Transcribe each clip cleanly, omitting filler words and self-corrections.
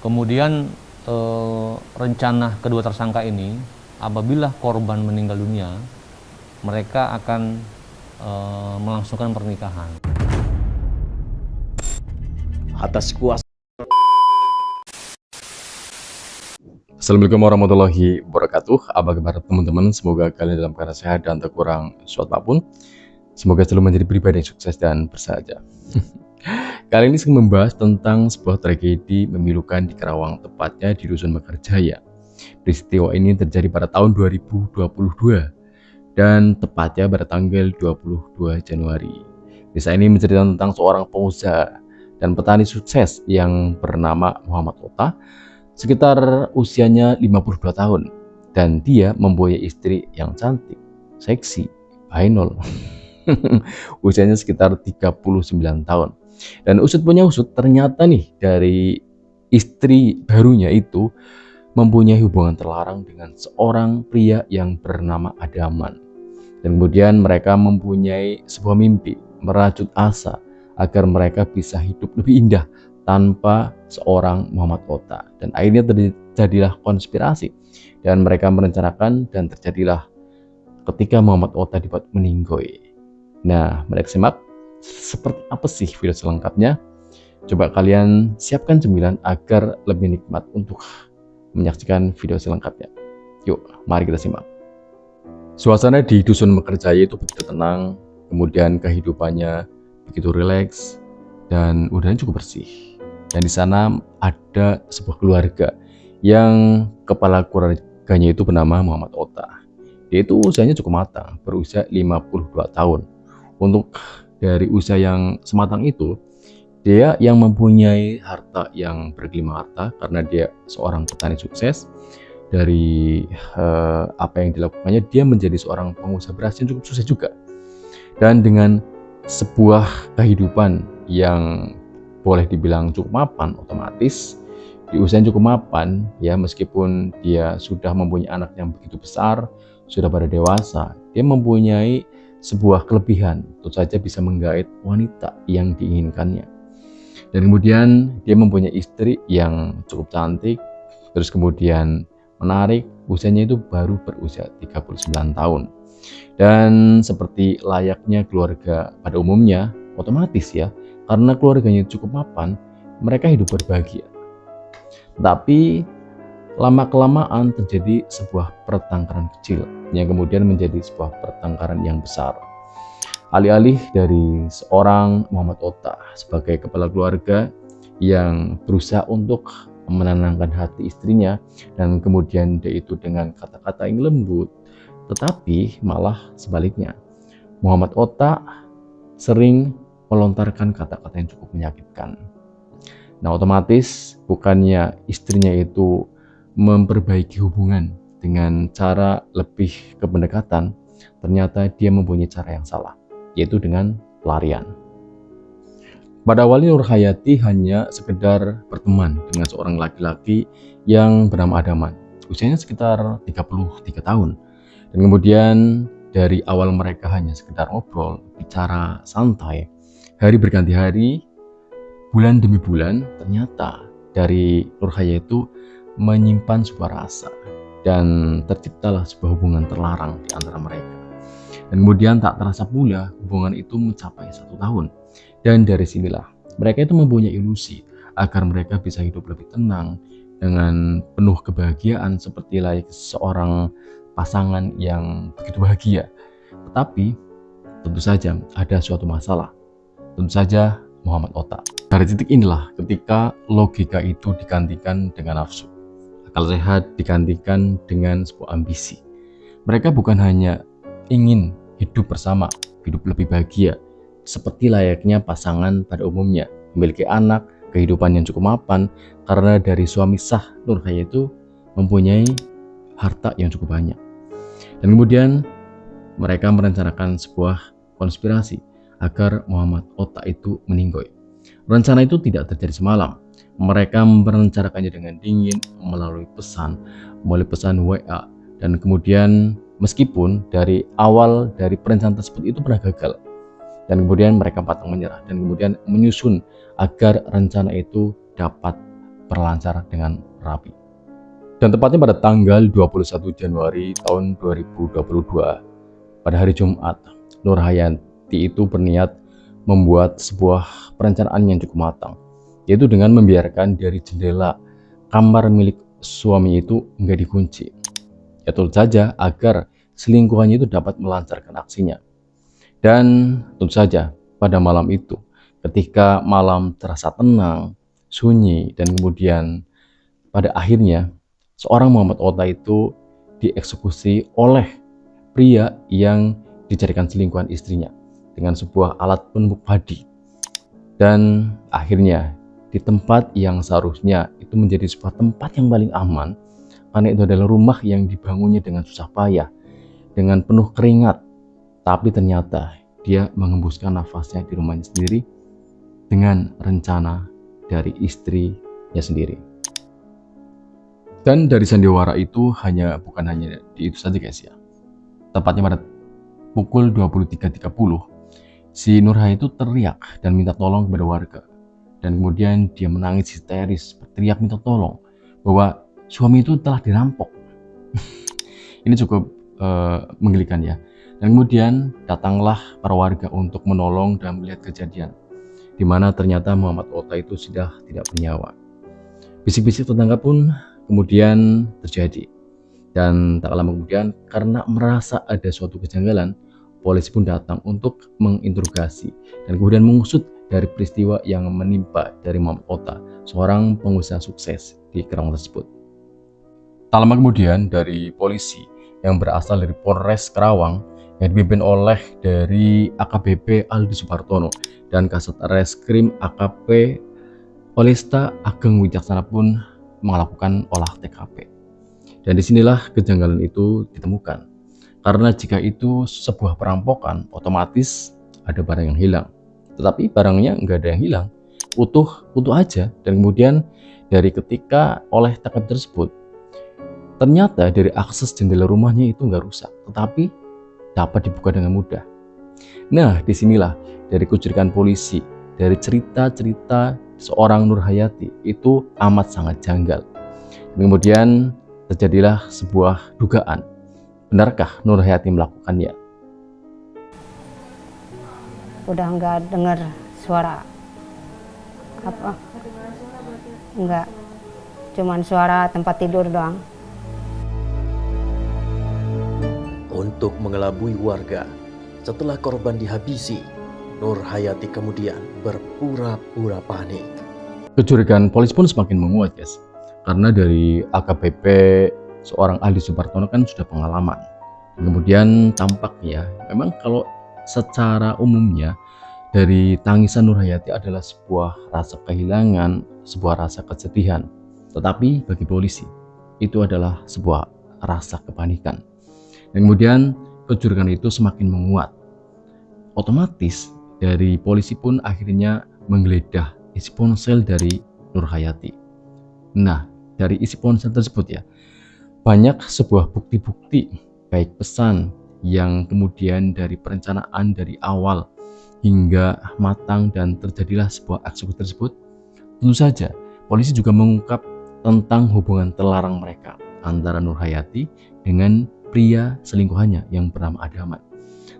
Kemudian rencana kedua tersangka ini, apabila korban meninggal dunia, mereka akan melangsungkan pernikahan. Atas kuasa. Assalamualaikum warahmatullahi wabarakatuh. Apa kabar teman-teman? Semoga kalian dalam keadaan sehat dan tak kurang suatu apapun. Semoga selalu menjadi pribadi yang sukses dan bersahaja. Kali ini saya membahas tentang sebuah tragedi memilukan di Karawang, tepatnya di Dusun Mekarjaya. Peristiwa ini terjadi pada tahun 2022 dan tepatnya pada tanggal 22 Januari. Kisah ini menceritakan tentang seorang pengusaha dan petani sukses yang bernama Muhammad Ota, sekitar usianya 52 tahun, dan dia mempunyai istri yang cantik, seksi, Ainul. Usianya sekitar 39 tahun. Dan usut punya usut, ternyata nih dari istri barunya itu mempunyai hubungan terlarang dengan seorang pria yang bernama Adaman. Dan kemudian mereka mempunyai sebuah mimpi, merajut asa agar mereka bisa hidup lebih indah tanpa seorang Muhammad Ota. Dan akhirnya terjadilah konspirasi dan mereka merencanakan, dan terjadilah ketika Muhammad Ota dibuat meninggoy. Nah, mereka simak seperti apa sih video selengkapnya. Coba kalian siapkan cemilan agar lebih nikmat untuk menyaksikan video selengkapnya. Yuk, mari kita simak. Suasana di Dusun Mekarjaya itu begitu tenang, kemudian kehidupannya begitu rileks, dan udaranya cukup bersih. Dan di sana ada sebuah keluarga yang kepala keluarganya itu bernama Muhammad Ota. Dia itu usianya cukup matang, berusia 52 tahun. Untuk dari usia yang sematang itu, dia yang mempunyai harta yang bergelimang harta karena dia seorang petani sukses. Dari apa yang dilakukannya, dia menjadi seorang pengusaha beras yang cukup sukses juga. Dan dengan sebuah kehidupan yang boleh dibilang cukup mapan, otomatis di usia yang cukup mapan ya, meskipun dia sudah mempunyai anak yang begitu besar, sudah pada dewasa, dia mempunyai sebuah kelebihan, tentu saja bisa menggait wanita yang diinginkannya. Dan kemudian dia mempunyai istri yang cukup cantik, terus kemudian menarik, usianya itu baru berusia 39 tahun. Dan seperti layaknya keluarga pada umumnya, otomatis ya, karena keluarganya cukup mapan, mereka hidup berbahagia. Tapi lama-kelamaan terjadi sebuah pertengkaran kecil yang kemudian menjadi sebuah pertengkaran yang besar. Alih-alih dari seorang Muhammad Ota sebagai kepala keluarga yang berusaha untuk menenangkan hati istrinya, dan kemudian dia itu dengan kata-kata yang lembut, tetapi malah sebaliknya, Muhammad Ota sering melontarkan kata-kata yang cukup menyakitkan. Nah, otomatis bukannya istrinya itu memperbaiki hubungan dengan cara lebih ke pendekatan, ternyata dia mempunyai cara yang salah, yaitu dengan pelarian. Pada awalnya Nur Hayati hanya sekedar berteman dengan seorang laki-laki yang bernama Adaman. Usianya sekitar 33 tahun. Dan kemudian dari awal mereka hanya sekedar ngobrol, bicara santai. Hari berganti hari, bulan demi bulan, ternyata dari Nur Hayati itu menyimpan sebuah rasa. Dan terciptalah sebuah hubungan terlarang di antara mereka. Dan kemudian tak terasa pula hubungan itu mencapai 1 tahun. Dan dari sinilah mereka itu mempunyai ilusi agar mereka bisa hidup lebih tenang dengan penuh kebahagiaan seperti layaknya seorang pasangan yang begitu bahagia. Tetapi tentu saja ada suatu masalah. Tentu saja Muhammad Ota. Dari titik inilah ketika logika itu digantikan dengan nafsu, akal sehat digantikan dengan sebuah ambisi. Mereka bukan hanya ingin hidup bersama, hidup lebih bahagia, seperti layaknya pasangan pada umumnya, memiliki anak, kehidupan yang cukup mapan, karena dari suami sah Nur Hayati itu mempunyai harta yang cukup banyak. Dan kemudian mereka merencanakan sebuah konspirasi agar Muhammad Ota itu meninggoy. Rencana itu tidak terjadi semalam. Mereka merencanakannya dengan dingin melalui pesan WA, dan kemudian meskipun dari awal dari perencanaan tersebut itu pernah gagal, dan kemudian mereka pantang menyerah dan kemudian menyusun agar rencana itu dapat berlancar dengan rapi. Dan tepatnya pada tanggal 21 Januari tahun 2022, pada hari Jumat, Nur Hayati itu berniat membuat sebuah perencanaan yang cukup matang, yaitu dengan membiarkan dari jendela kamar milik suami itu nggak dikunci. Ya tentu saja agar selingkuhannya itu dapat melancarkan aksinya. Dan tentu saja pada malam itu, ketika malam terasa tenang, sunyi, dan kemudian pada akhirnya seorang Muhammad Ota itu dieksekusi oleh pria yang dijadikan selingkuhan istrinya dengan sebuah alat penumbuk padi. Dan akhirnya di tempat yang seharusnya itu menjadi sebuah tempat yang paling aman, karena itu adalah rumah yang dibangunnya dengan susah payah, dengan penuh keringat, tapi ternyata dia mengembuskan nafasnya di rumahnya sendiri dengan rencana dari istrinya sendiri. Dan dari sandiwara itu bukan hanya di itu saja guys ya. Tepatnya pada pukul 23.30, si Nur Hayati itu teriak dan minta tolong kepada warga. Dan kemudian dia menangis histeris, berteriak minta tolong bahwa suami itu telah dirampok. Ini cukup menggelikan ya. Dan kemudian datanglah para warga untuk menolong dan melihat kejadian, di mana ternyata Muhammad Ota itu sudah tidak bernyawa. Bisik-bisik tetangga pun kemudian terjadi. Dan tak lama kemudian, karena merasa ada suatu kejanggalan, polisi pun datang untuk menginterogasi dan kemudian mengusut dari peristiwa yang menimpa dari Muhammad Ota, seorang pengusaha sukses di Kerawang tersebut. Tak lama kemudian, dari polisi yang berasal dari Polres Kerawang yang dipimpin oleh dari AKBP Aldi Supartono dan Kasat Reskrim AKP Polesta Ageng Wijaksana pun melakukan olah TKP. Dan disinilah kejanggalan itu ditemukan. Karena jika itu sebuah perampokan, otomatis ada barang yang hilang. Tetapi barangnya nggak ada yang hilang, utuh aja. Dan kemudian dari ketika olah TKP tersebut, ternyata dari akses jendela rumahnya itu nggak rusak, tetapi dapat dibuka dengan mudah. Nah, disinilah dari kecurigaan polisi, dari cerita-cerita seorang Nur Hayati itu amat sangat janggal. Dan kemudian terjadilah sebuah dugaan. Benarkah Nur Hayati melakukannya? Udah nggak dengar suara apa? Enggak, cuman suara tempat tidur doang. Untuk mengelabui warga, setelah korban dihabisi, Nur Hayati kemudian berpura-pura panik. Kecurigaan polisi pun semakin menguat guys. Karena dari AKBP seorang Aldi Supartono kan sudah pengalaman. Kemudian tampaknya memang kalau secara umumnya dari tangisan Nur Hayati adalah sebuah rasa kehilangan, sebuah rasa kesedihan. Tetapi bagi polisi itu adalah sebuah rasa kepanikan. Dan kemudian kecurigaan itu semakin menguat. Otomatis dari polisi pun akhirnya menggeledah isi ponsel dari Nur Hayati. Nah, dari isi ponsel tersebut ya, banyak sebuah bukti-bukti, baik pesan yang kemudian dari perencanaan dari awal hingga matang dan terjadilah sebuah eksekusi tersebut. Tentu saja, polisi juga mengungkap tentang hubungan terlarang mereka antara Nur Hayati dengan pria selingkuhannya yang bernama Adaman.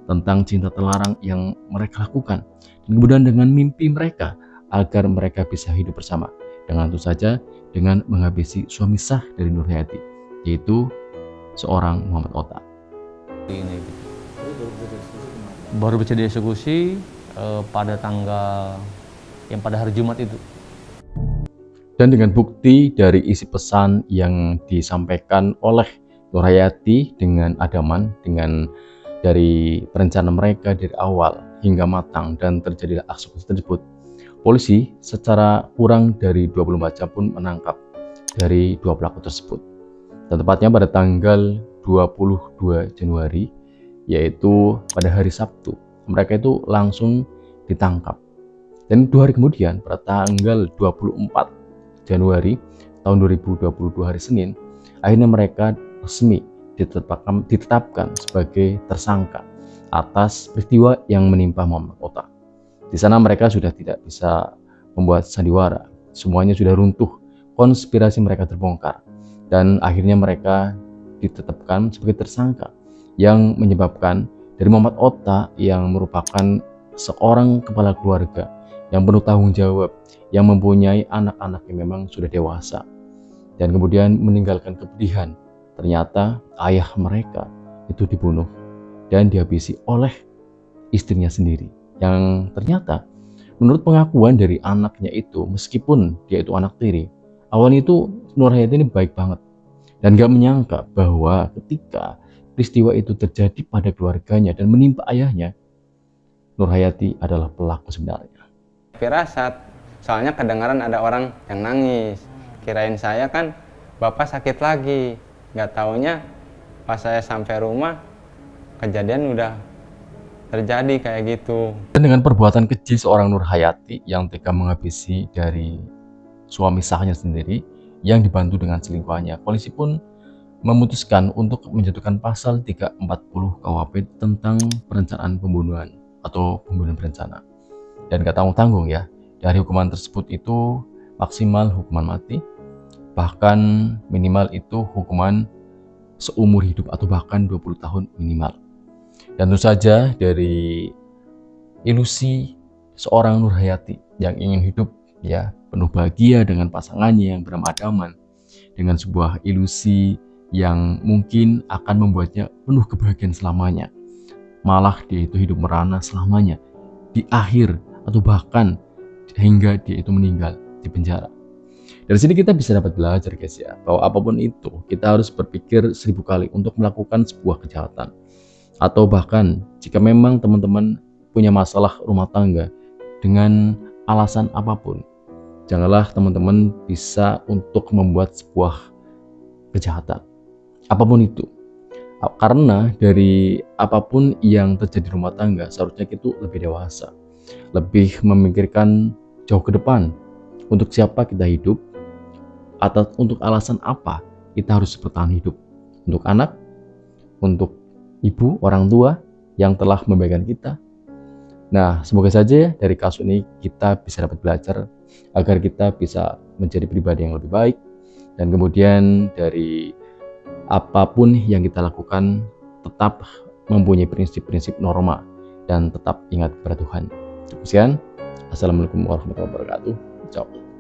Tentang cinta terlarang yang mereka lakukan. Dan kemudian dengan mimpi mereka agar mereka bisa hidup bersama. Dengan tentu saja dengan menghabisi suami sah dari Nur Hayati, yaitu seorang Muhammad Ota. Ini baru bisa dieksekusi pada tanggal yang pada hari Jumat itu. Dan dengan bukti dari isi pesan yang disampaikan oleh Nur Hayati dengan Adaman, dengan dari perencanaan mereka dari awal hingga matang dan terjadilah eksekusi tersebut, polisi secara kurang dari 24 jam pun menangkap dari dua pelaku tersebut. Dan tepatnya pada tanggal 22 Januari, yaitu pada hari Sabtu, mereka itu langsung ditangkap. Dan 2 hari kemudian, pada tanggal 24 Januari tahun 2022 hari Senin, akhirnya mereka resmi ditetapkan sebagai tersangka atas peristiwa yang menimpa Muhammad Ota. Di sana mereka sudah tidak bisa membuat sandiwara, semuanya sudah runtuh, konspirasi mereka terbongkar dan akhirnya mereka ditetapkan sebagai tersangka, yang menyebabkan dari Muhammad Otta yang merupakan seorang kepala keluarga yang penuh tanggung jawab, yang mempunyai anak-anak yang memang sudah dewasa, dan kemudian meninggalkan kepedihan. Ternyata ayah mereka itu dibunuh dan dihabisi oleh istrinya sendiri, yang ternyata menurut pengakuan dari anaknya itu, meskipun dia itu anak tiri, awalnya itu Nurhayati ini baik banget dan gak menyangka bahwa ketika peristiwa itu terjadi pada keluarganya dan menimpa ayahnya, Nurhayati adalah pelaku sebenarnya. Firasat, soalnya kedengaran ada orang yang nangis. Kirain saya kan bapak sakit lagi. Nggak taunya pas saya sampai rumah, kejadian udah terjadi kayak gitu. Dan dengan perbuatan keji seorang Nurhayati yang tega menghabisi dari suami sahnya sendiri yang dibantu dengan selingkuhannya, polisi pun memutuskan untuk menjatuhkan pasal 340 KUHP tentang perencanaan pembunuhan atau pembunuhan berencana. Dan gak tanggung-tanggung ya, dari hukuman tersebut itu maksimal hukuman mati, bahkan minimal itu hukuman seumur hidup atau bahkan 20 tahun minimal. Dan tentu saja dari ilusi seorang Nurhayati yang ingin hidup ya penuh bahagia dengan pasangannya yang bernama Adaman, dengan sebuah ilusi yang mungkin akan membuatnya penuh kebahagiaan selamanya, malah dia itu hidup merana selamanya di akhir atau bahkan hingga dia itu meninggal di penjara. Dari sini kita bisa dapat belajar guys ya, bahwa apapun itu kita harus berpikir 1000 kali untuk melakukan sebuah kejahatan. Atau bahkan jika memang teman-teman punya masalah rumah tangga dengan alasan apapun, janganlah teman-teman bisa untuk membuat sebuah kejahatan apapun itu. Karena dari apapun yang terjadi di rumah tangga, seharusnya itu lebih dewasa, lebih memikirkan jauh ke depan, untuk siapa kita hidup, atau untuk alasan apa kita harus bertahan hidup. Untuk anak, untuk ibu, orang tua yang telah memberikan kita. Nah, semoga saja dari kasus ini kita bisa dapat belajar agar kita bisa menjadi pribadi yang lebih baik, dan kemudian dari apapun yang kita lakukan tetap mempunyai prinsip-prinsip norma dan tetap ingat kepada Tuhan. Sekian, Assalamualaikum warahmatullahi wabarakatuh. Ciao.